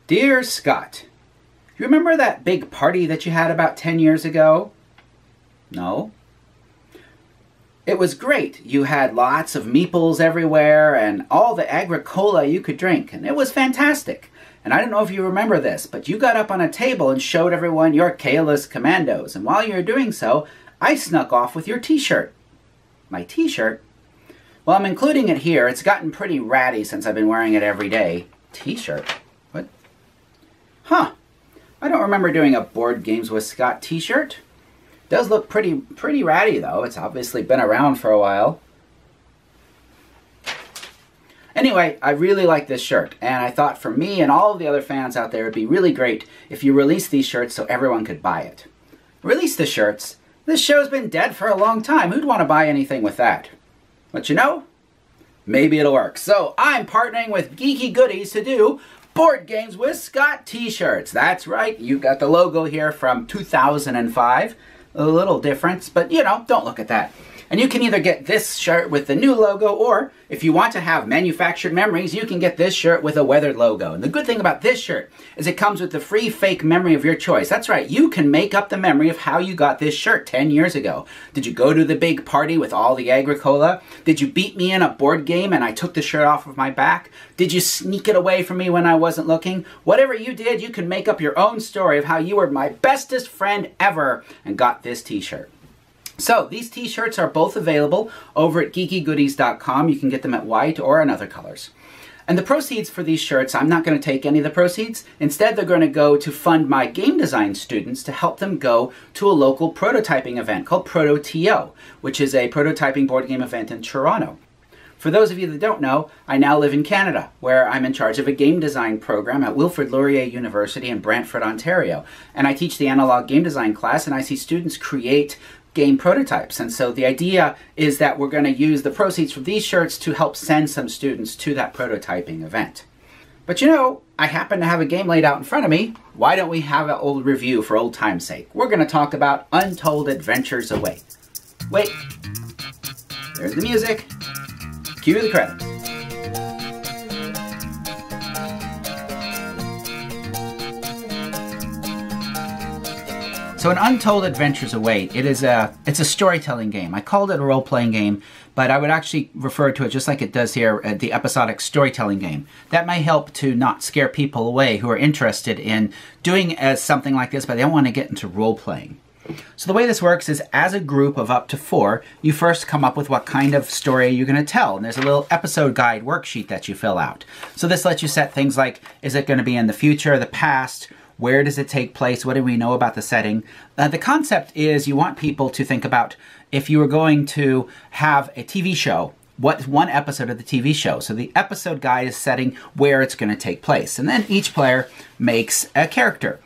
Dear Scott, you remember that big party that you had about 10 years ago? No? It was great. You had lots of meeples everywhere and all the agricola you could drink, and it was fantastic. And I don't know if you remember this, but you got up on a table and showed everyone your Kalis commandos, and while you were doing so, I snuck off with your t-shirt. My t-shirt? Well, I'm including it here. It's gotten pretty ratty since I've been wearing it every day. T-shirt? What? Huh. I don't remember doing a Board Games with Scott t-shirt. Does look pretty ratty though. It's obviously been around for a while. Anyway, I really like this shirt, and I thought for me and all of the other fans out there, it'd be really great if you released these shirts so everyone could buy it. Release the shirts? This show's been dead for a long time. Who'd want to buy anything with that? But you know, maybe it'll work. So I'm partnering with Geeky Goodies to do Board Games with Scott t-shirts. That's right, you got the logo here from 2005. A little difference, but you know, don't look at that. And you can either get this shirt with the new logo, or if you want to have manufactured memories, you can get this shirt with a weathered logo. And the good thing about this shirt is it comes with the free fake memory of your choice. That's right, you can make up the memory of how you got this shirt 10 years ago. Did you go to the big party with all the agricola? Did you beat me in a board game and I took the shirt off of my back? Did you sneak it away from me when I wasn't looking? Whatever you did, you can make up your own story of how you were my bestest friend ever and got this t-shirt. So, these t-shirts are both available over at geekygoodies.com. You can get them at white or in other colors. And the proceeds for these shirts, I'm not going to take any of the proceeds. Instead, they're going to go to fund my game design students to help them go to a local prototyping event called Proto TO, which is a prototyping board game event in Toronto. For those of you that don't know, I now live in Canada, where I'm in charge of a game design program at Wilfrid Laurier University in Brantford, Ontario. And I teach the analog game design class, and I see students create game prototypes. And so the idea is that we're going to use the proceeds from these shirts to help send some students to that prototyping event. But you know, I happen to have a game laid out in front of me. Why don't we have an old review for old time's sake? We're going to talk about Untold Adventures Await. Wait, there's the music. Cue the credits. So an Untold Adventures Await, it's a storytelling game. I called it a role-playing game, but I would actually refer to it just like it does here, the episodic storytelling game. That may help to not scare people away who are interested in doing something like this, but they don't want to get into role-playing. So the way this works is, as a group of up to 4, you first come up with what kind of story you're going to tell. And there's a little episode guide worksheet that you fill out. So this lets you set things like, is it going to be in the future, the past? Where does it take place? What do we know about the setting? The concept is you want people to think about if you were going to have a TV show, what's one episode of the TV show? So the episode guide is setting where it's going to take place. And then each player makes a character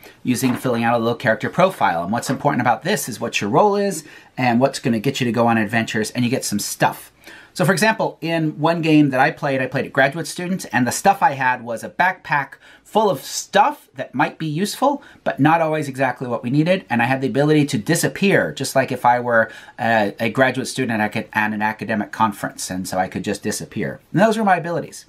filling out a little character profile. And what's important about this is what your role is and what's going to get you to go on adventures, and you get some stuff. So for example, in one game that I played at graduate students, and the stuff I had was a backpack full of stuff that might be useful, but not always exactly what we needed. And I had the ability to disappear, just like if I were a graduate student at an academic conference, and so I could just disappear. And those were my abilities.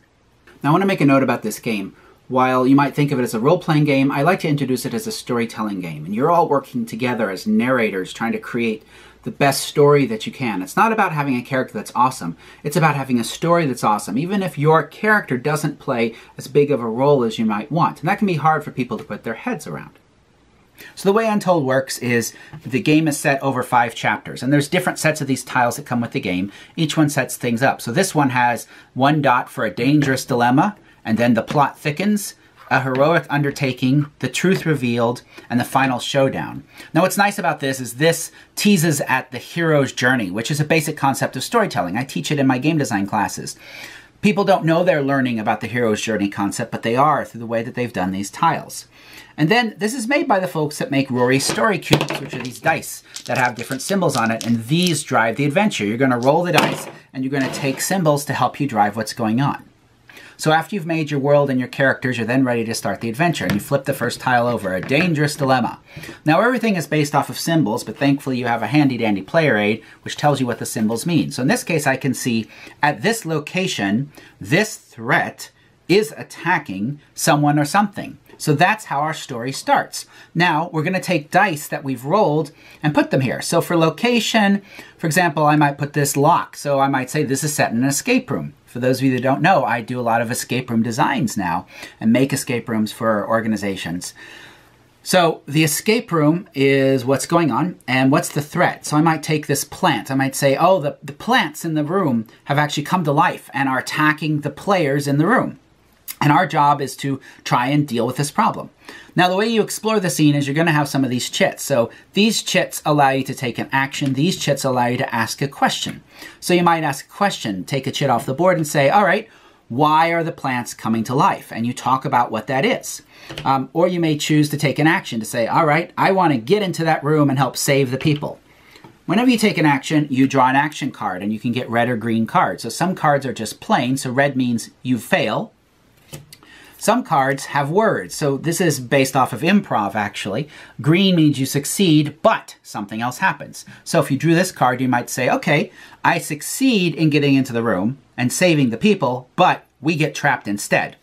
Now I want to make a note about this game. While you might think of it as a role-playing game, I like to introduce it as a storytelling game. And you're all working together as narrators trying to create the best story that you can. It's not about having a character that's awesome. It's about having a story that's awesome, even if your character doesn't play as big of a role as you might want. And that can be hard for people to put their heads around. So the way Untold works is the game is set over 5 chapters, and there's different sets of these tiles that come with the game. Each one sets things up. So this one has 1 dot for a dangerous dilemma, and then the plot thickens, a heroic undertaking, the truth revealed, and the final showdown. Now what's nice about this is this teases at the hero's journey, which is a basic concept of storytelling. I teach it in my game design classes. People don't know they're learning about the hero's journey concept, but they are through the way that they've done these tiles. And then this is made by the folks that make Rory's Story Cubes, which are these dice that have different symbols on it, and these drive the adventure. You're going to roll the dice, and you're going to take symbols to help you drive what's going on. So after you've made your world and your characters, you're then ready to start the adventure. And you flip the first tile over, a dangerous dilemma. Now everything is based off of symbols, but thankfully you have a handy-dandy player aid, which tells you what the symbols mean. So in this case, I can see at this location, this threat is attacking someone or something. So that's how our story starts. Now we're going to take dice that we've rolled and put them here. So for location, for example, I might put this lock. So I might say this is set in an escape room. For those of you that don't know, I do a lot of escape room designs now and make escape rooms for organizations. So the escape room is what's going on and what's the threat. So I might take this plant. I might say, oh, the plants in the room have actually come to life and are attacking the players in the room. And our job is to try and deal with this problem. Now, the way you explore the scene is you're going to have some of these chits. So these chits allow you to take an action. These chits allow you to ask a question. So you might ask a question, take a chit off the board and say, all right, why are the plants coming to life? And you talk about what that is. Or you may choose to take an action to say, all right, I want to get into that room and help save the people. Whenever you take an action, you draw an action card and you can get red or green cards. So some cards are just plain. So red means you fail. Some cards have words. So this is based off of improv, actually. Green means you succeed, but something else happens. So if you drew this card, you might say, okay, I succeed in getting into the room and saving the people, but we get trapped instead.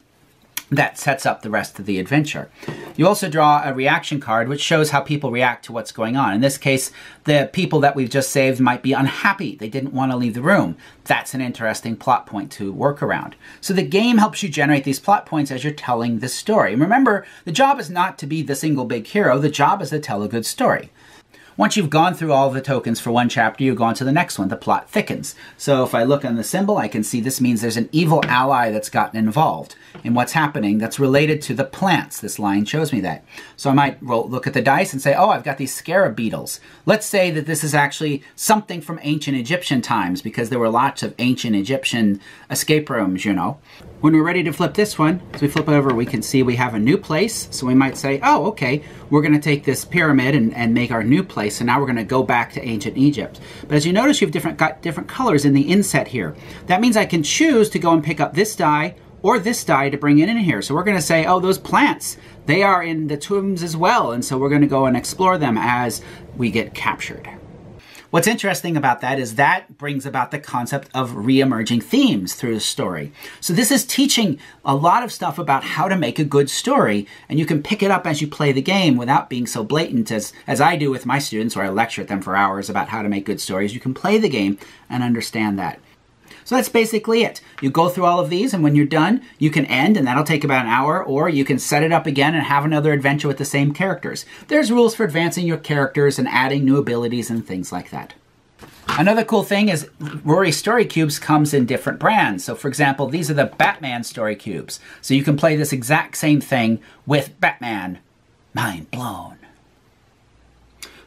That sets up the rest of the adventure. You also draw a reaction card, which shows how people react to what's going on. In this case, the people that we've just saved might be unhappy. They didn't want to leave the room. That's an interesting plot point to work around. So the game helps you generate these plot points as you're telling the story. Remember, the job is not to be the single big hero. The job is to tell a good story. Once you've gone through all the tokens for one chapter, you go on to the next one. The plot thickens. So if I look on the symbol, I can see this means there's an evil ally that's gotten involved in what's happening that's related to the plants. This line shows me that. So I might look at the dice and say, oh, I've got these scarab beetles. Let's say that this is actually something from ancient Egyptian times because there were lots of ancient Egyptian escape rooms, you know. When we're ready to flip this one, as we flip over, we can see we have a new place. So we might say, oh, okay, we're going to take this pyramid and make our new place. So now we're going to go back to ancient Egypt. But as you notice, you've got different colors in the inset here. That means I can choose to go and pick up this die or this die to bring it in here. So we're going to say, oh, those plants, they are in the tombs as well. And so we're going to go and explore them as we get captured. What's interesting about that is that brings about the concept of re-emerging themes through the story. So this is teaching a lot of stuff about how to make a good story, and you can pick it up as you play the game without being so blatant as I do with my students, where I lecture at them for hours about how to make good stories. You can play the game and understand that. So that's basically it. You go through all of these, and when you're done, you can end, and that'll take about an hour, or you can set it up again and have another adventure with the same characters. There's rules for advancing your characters and adding new abilities and things like that. Another cool thing is Rory Story Cubes comes in different brands. So for example, these are the Batman Story Cubes. So you can play this exact same thing with Batman. Mind blown.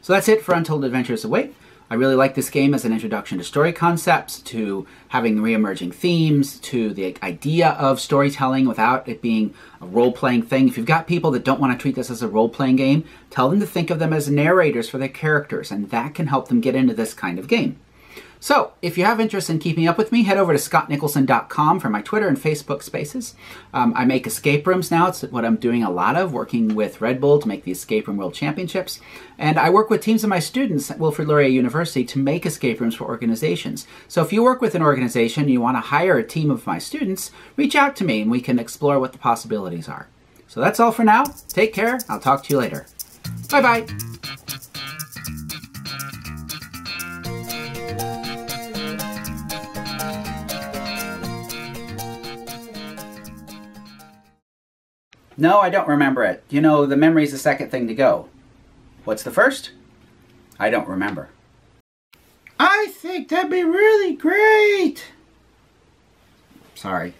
So that's it for Untold Adventures Await. I really like this game as an introduction to story concepts, to having re-emerging themes, to the idea of storytelling without it being a role-playing thing. If you've got people that don't want to treat this as a role-playing game, tell them to think of them as narrators for their characters, and that can help them get into this kind of game. So, if you have interest in keeping up with me, head over to scottnicholson.com for my Twitter and Facebook spaces. I make escape rooms now. It's what I'm doing a lot of, working with Red Bull to make the Escape Room World Championships. And I work with teams of my students at Wilfrid Laurier University to make escape rooms for organizations. So if you work with an organization and you want to hire a team of my students, reach out to me and we can explore what the possibilities are. So that's all for now. Take care. I'll talk to you later. Bye-bye. No, I don't remember it. You know, the memory's the second thing to go. What's the first? I don't remember. I think that'd be really great. Sorry.